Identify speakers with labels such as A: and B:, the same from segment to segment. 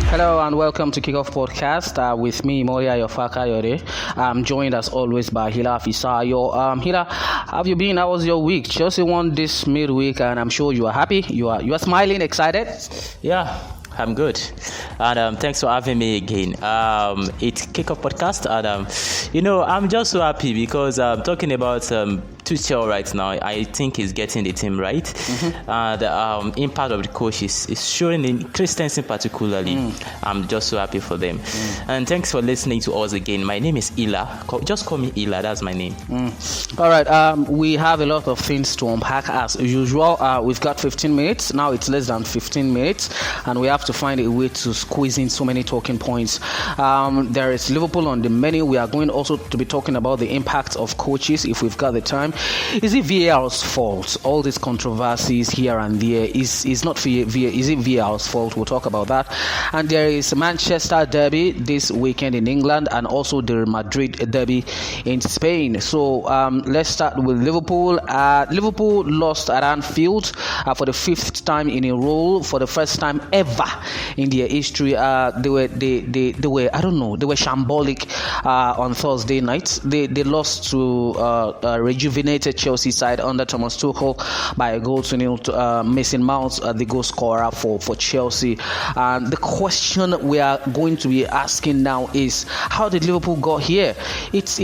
A: Hello and welcome to Kickoff Podcast with me, Moria Yofaka. I'm joined as always by Hila Fisayo. Hila, how have you been? How was your week? Chelsea won this midweek and I'm sure you are happy. You are smiling, excited?
B: Yeah, I'm good. And thanks for having me again. It's Kickoff Podcast and I'm just so happy because talking about Tuchel right now, I think he's getting the team right. And the impact of the coach is showing in Christensen particularly. I'm just so happy for them. And thanks for listening to us again. My name is Ila. Just call me Ila. That's my name.
A: All right. We have a lot of things to unpack as usual. We've got 15 minutes. Now it's less than 15 minutes. And we have to find a way to squeeze in so many talking points. There is Liverpool on the menu. We are going also to be talking about the impact of coaches if we've got the time. Is it VAR's fault? All these controversies here and there is not is it VAR's fault? We'll talk about that. And there is Manchester Derby this weekend in England and also the Madrid Derby in Spain. So let's start with Liverpool. Liverpool lost at Anfield for the fifth time in a row, for the first time ever in their history. They were shambolic on Thursday night. They lost to rejuvenated Chelsea side under Thomas Tuchel by a goal to nil. Mason Mount, the goal scorer for Chelsea. And the question we are going to be asking now is, how did Liverpool got here? It's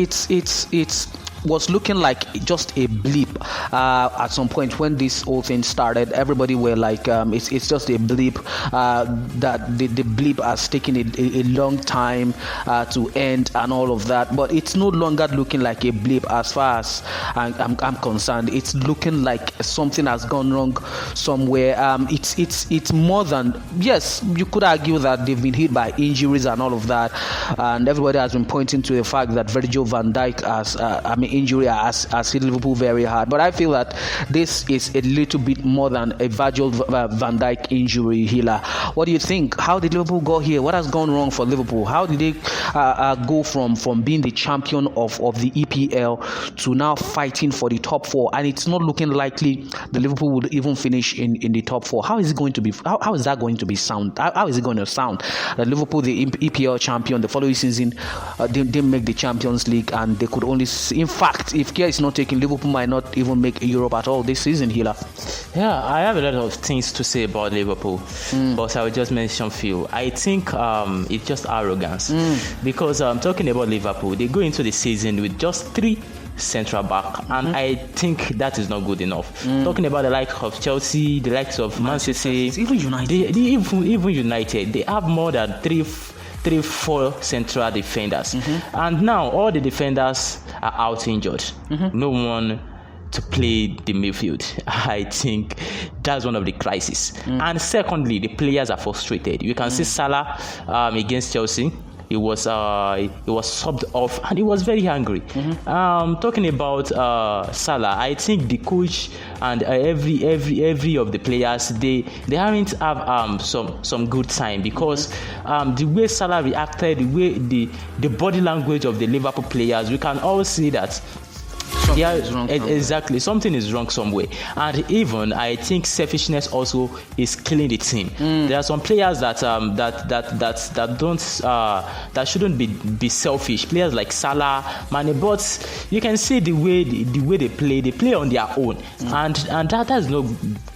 A: was looking like just a blip at some point when this whole thing started. Everybody were like, it's just a blip, that the blip has taken a long time to end and all of that. But it's no longer looking like a blip as far as I'm concerned. It's looking like something has gone wrong somewhere. It's more than, yes, you could argue that they've been hit by injuries and all of that, and everybody has been pointing to the fact that Virgil van Dijk has injury has hit Liverpool very hard. But I feel that this is a little bit more than a Virgil van Dijk injury, Hila. What do you think? How did Liverpool go here? What has gone wrong for Liverpool? How did they go from being the champion of the EPL to now fighting for the top four? And it's not looking likely the Liverpool would even finish in the top four. How is it going to be? How is that going to be sound? How is it going to sound? That Liverpool, the EPL champion, the following season, they didn't make the Champions League, and they could only, in fact, if care is not taken, Liverpool might not even make Europe at all this season, Hila.
B: Yeah, I have a lot of things to say about Liverpool, but I will just mention a few. I think it's just arrogance, because talking about Liverpool, they go into the season with just 3 central back, and I think that is not good enough. Talking about the likes of Chelsea, the likes of Man City,
A: even United,
B: even United, they have more than 3-4 central defenders, and now all the defenders are out injured. No one to play the midfield. I think that's one of the crises. And secondly, the players are frustrated. You can see Salah against Chelsea. He was subbed off and he was very angry. Talking about Salah, I think the coach and every of the players, they haven't have some good time, because the way Salah reacted, the way the body language of the Liverpool players, we can all see that. Exactly. Something is wrong somewhere, and even I think selfishness also is killing the team. There are some players that shouldn't be selfish. Players like Salah, Mane, but you can see the way they play on their own, and that is not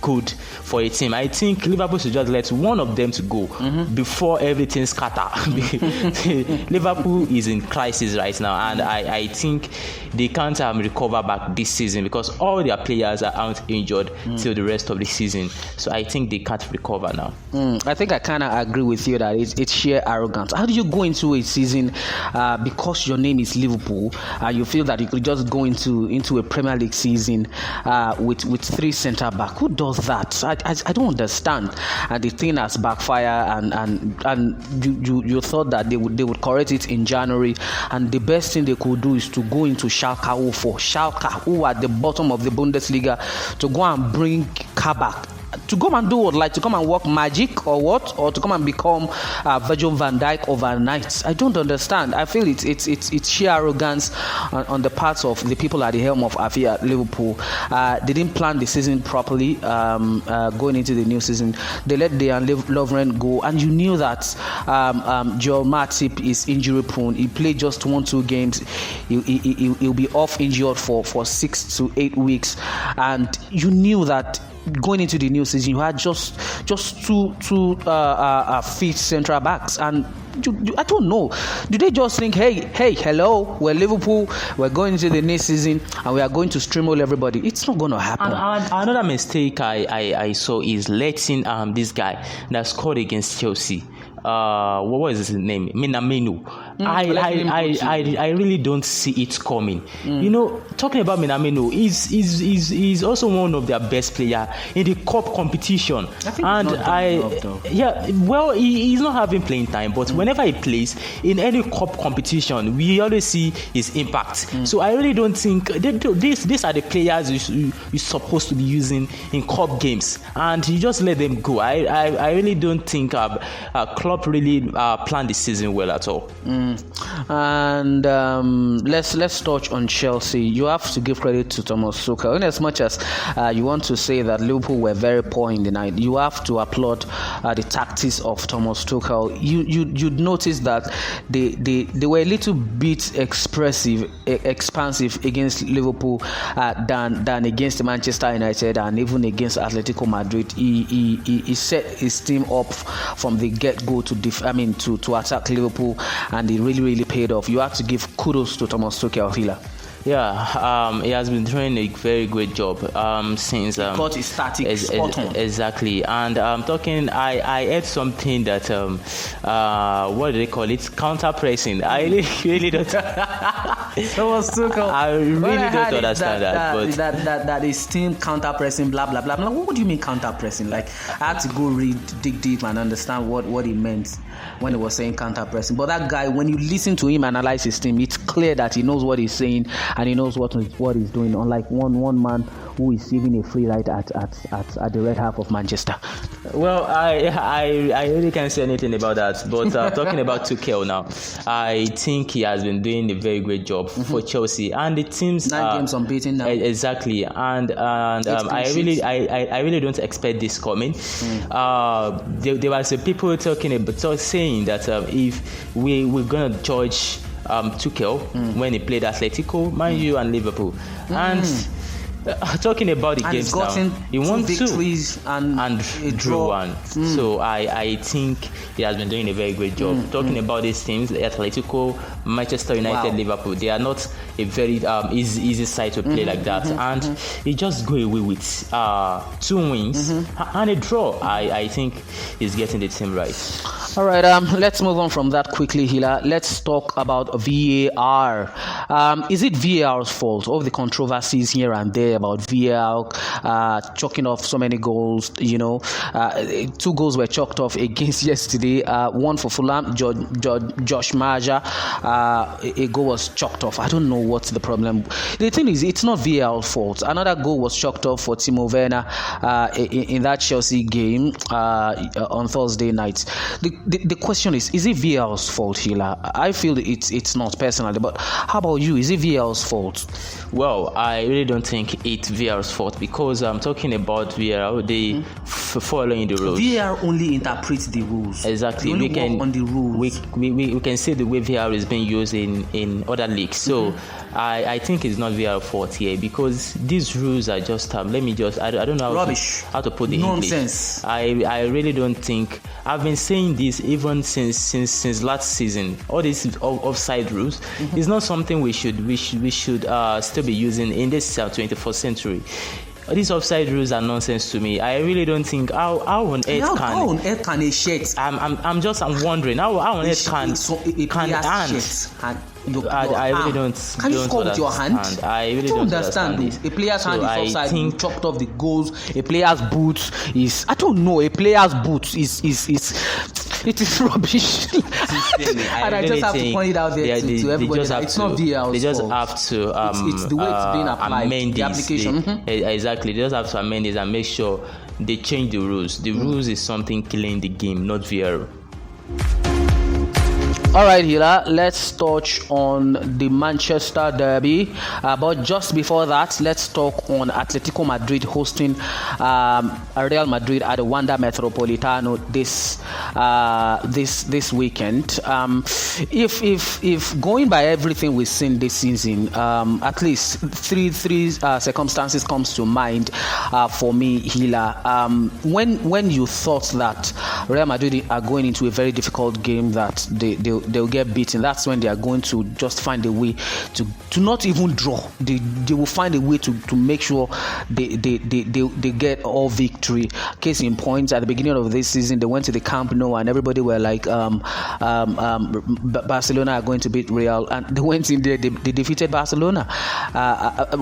B: good for a team. I think Liverpool should just let one of them to go before everything scatter. Liverpool is in crisis right now, and I think they can't recover back this season, because all their players are out injured till the rest of the season. So I think they can't recover now.
A: I think I kind of agree with you that it's sheer arrogance. How do you go into a season because your name is Liverpool, and you feel that you could just go into a Premier League season with 3 centre back? Who does that? I don't understand. And the thing has backfired, and you thought that they would correct it in January, and the best thing they could do is to go into Schalke, who are at the bottom of the Bundesliga, to go and bring Kabak to come and do what? Like to come and work magic or what? Or to come and become Virgil van Dijk overnight? I don't understand. I feel it's sheer arrogance on the part of the people at the helm of Afia at Liverpool. They didn't plan the season properly going into the new season. They let Dejan Lovren go, and you knew that Joel Matip is injury prone. He played just 1-2 games. He'll be off injured for 6 to 8 weeks, and you knew that going into the new season you had just two fit central backs, and I don't know, do they just think, hey, hello, we're Liverpool, we're going into the next season and we are going to steamroll everybody? It's not going to happen.
B: And another mistake I saw is letting this guy that scored against Chelsea, what was his name? Minamino. I really don't see it coming. You know, talking about Minamino, he's also one of their best players in the cup competition. He's not having playing time, but whenever he plays in any cup competition, we always see his impact. So I really don't think these are the players you're supposed to be using in cup games, and you just let them go. I really don't think Klopp really planned the season well at all.
A: And let's touch on Chelsea. You have to give credit to Thomas Tuchel. In as much as you want to say that Liverpool were very poor in the night, you have to applaud the tactics of Thomas Tuchel. You'd notice that they were a little bit expansive against Liverpool than against Manchester United and even against Atletico Madrid. He set his team up from the get-go to attack Liverpool, and he really paid off. You have to give kudos to Thomas Tuchel, Hila.
B: Yeah, he has been doing a very great job since.
A: Got his static spot on.
B: Exactly, and I heard something that what do they call it? Counter pressing. I really don't.
A: Thomas Tuchel.
B: I really don't understand
A: that his team counter pressing, blah blah blah. What do you mean counter pressing? Like, I had to go dig deep and understand what he meant when he was saying counter pressing. But that guy, when you listen to him analyze his team, it's clear that he knows what he's saying and he knows what he's doing. Unlike one man who is receiving a free ride at the red half of Manchester.
B: Well, I really can't say anything about that. But talking about Tuchel now, I think he has been doing a very great job for Chelsea, and the team's
A: 9 games unbeaten now.
B: Exactly, and I really don't expect this coming. There was people saying that if we're gonna judge Tuchel when he played Atletico, Man U, and Liverpool, and talking about the games now, he won 2 victories and drew 1. So I think he has been doing a very great job. Talking about these teams, Atletico, Manchester United, Liverpool, they are not a very easy side to play like that, and he just go away with 2 wins and a draw. I think he's getting the team right.
A: All right, let's move on from that quickly, Hila. Let's talk about VAR. Is it VAR's fault? All the controversies here and there about VAR chalking off so many goals. 2 goals were chalked off against yesterday. One for Fulham, Josh Maja. A goal was chalked off. I don't know what's the problem. The thing is, it's not VAR's fault. Another goal was chalked off for Timo Werner in that Chelsea game on Thursday night. The question is it VAR's fault, Hila? I feel it's not personally, but how about you? Is it VAR's fault?
B: Well, I really don't think it's VAR's fault, because I'm talking about VAR. They following the rules.
A: VAR only interprets the rules.
B: Exactly.
A: We can on the rules.
B: We can see the way VAR is being used in other leagues. So I think it's not VAR's fault here, because these rules are just I don't know
A: rubbish.
B: How to put the
A: nonsense.
B: English. I really don't think. I've been saying this even since last season. All these offside rules is not something we should still be using in this 21st century. These offside rules are nonsense to me. I really don't think how on earth
A: can a shirt.
B: I'm wondering how on earth can hands. I really don't.
A: Can you score with your hand?
B: I really don't understand this.
A: A player's hand is offside. You chopped off the goals. A player's boot is. I don't know. A player's boot is. It is rubbish. And I just have to point it out there to everybody. It's not VAR.
B: They just have to.
A: It's the way it's being applied.
B: Amend
A: the application.
B: Exactly. They just have to amend this and make sure they changed the rules. The rules is something killing the game, not VAR.
A: All right, Hila, let's touch on the Manchester Derby. But just before that, let's talk on Atletico Madrid hosting Real Madrid at the Wanda Metropolitano this weekend. If going by everything we've seen this season, at least three circumstances comes to mind for me, Hila. When you thought that Real Madrid are going into a very difficult game that they'll get beaten, that's when they are going to just find a way to not even draw. They will find a way to make sure they get all victory. Case in point, at the beginning of this season, they went to the Camp Nou and everybody were like, Barcelona are going to beat Real, and they went in there, they defeated Barcelona at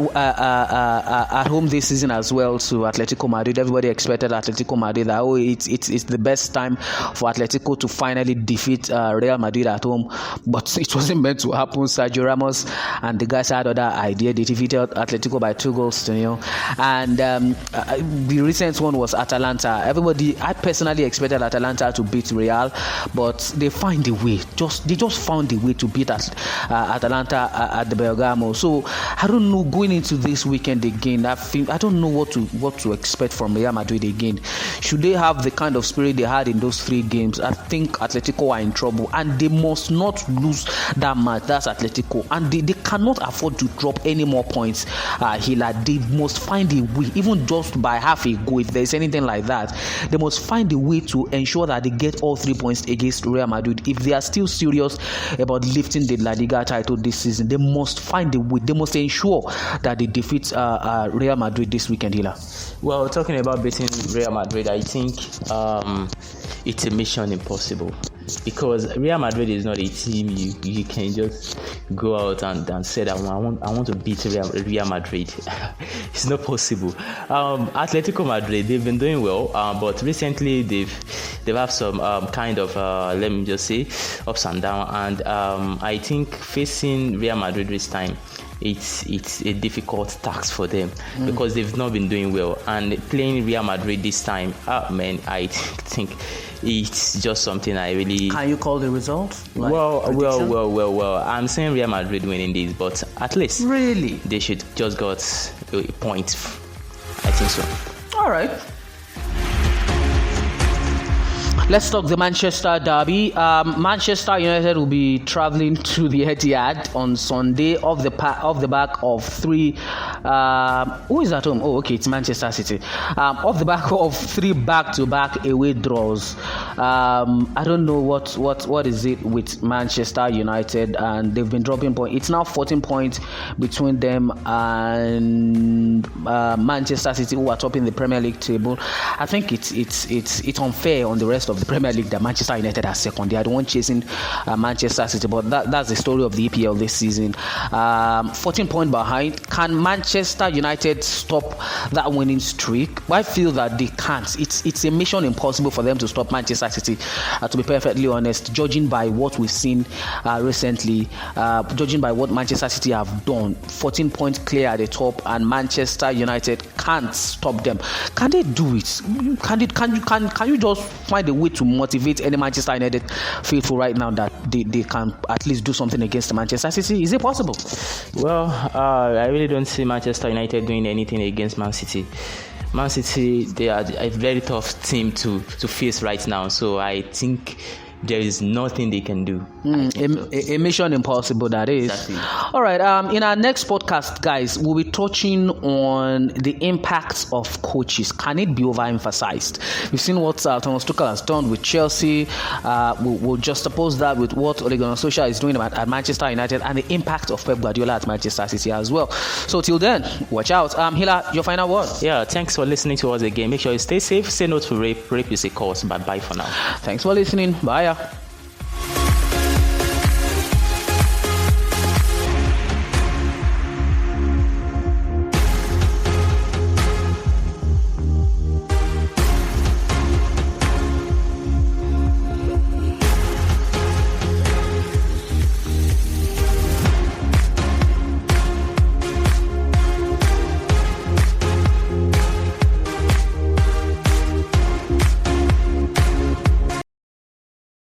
A: home this season as well to Atletico Madrid. Everybody expected Atletico Madrid that it's the best time for Atletico to finally defeat Real Madrid at home, but it wasn't meant to happen. Sergio Ramos and the guys had other idea. They defeated Atletico by 2-0, and the recent one was Atalanta. I personally expected Atalanta to beat Real, but they find a way. They just found a way to beat Atalanta at the Bergamo. So I don't know, going into this weekend again, I don't know what to expect from Real Madrid again. Should they have the kind of spirit they had in those 3 games? I think Atletico are in trouble, and they must not lose that match. That's Atletico, and they cannot afford to drop any more points. They must find a way, even just by half a goal, if there's anything like that. They must find a way to ensure that they get all 3 points against Real Madrid. If they are still serious about lifting the La Liga title this season, they must find a way. They must ensure that they defeat Real Madrid this weekend, Hila.
B: Well, talking about beating Real Madrid, I think it's a mission impossible, because Real Madrid is not a team you can just go out and say that I want to beat Real Madrid. It's not possible. Atletico Madrid, they've been doing well, but recently they've had some kind of let me just say ups and downs, and I think facing Real Madrid this time, it's a difficult task for them because they've not been doing well, and playing Real Madrid this time, I think it's just something I really.
A: Can you call the result?
B: Well. I'm saying Real Madrid winning this, but at least
A: really
B: they should just got a point. I think so.
A: All right. Let's talk the Manchester Derby. Manchester United will be traveling to the Etihad on Sunday off the back of 3. Who is at home? Oh, okay, it's Manchester City. Off the back of 3 back-to-back away draws. I don't know what is it with Manchester United, and they've been dropping points. It's now 14 points between them and Manchester City, who are topping the Premier League table. I think it's unfair on the rest of the Premier League that Manchester United are second. They are the one chasing Manchester City, but that's the story of the EPL this season. 14 points behind. Can Manchester United stop that winning streak? I feel that they can't. It's a mission impossible for them to stop Manchester City, to be perfectly honest, judging by what we've seen recently, judging by what Manchester City have done. 14 points clear at the top, and Manchester United can't stop them. Can they do it? Can you just find a way to motivate any Manchester United faithful right now that they can at least do something against Manchester City? Is it possible?
B: Well, I really don't see Manchester United doing anything against Man City. Man City, they are a very tough team to face right now, so I think there is nothing they can do.
A: A mission impossible, that is.
B: Exactly.
A: All right. In our next podcast, guys, we'll be touching on the impact of coaches. Can it be overemphasized? We've seen what Thomas Tuchel has done with Chelsea. We'll just oppose that with what Ole Gunnar Solskjaer is doing at Manchester United, and the impact of Pep Guardiola at Manchester City as well. So till then, watch out. Hila, your final word.
B: Yeah, thanks for listening to us again. Make sure you stay safe. Say no to rape. Rape is a cause. Bye for now.
A: Thanks for listening. Bye.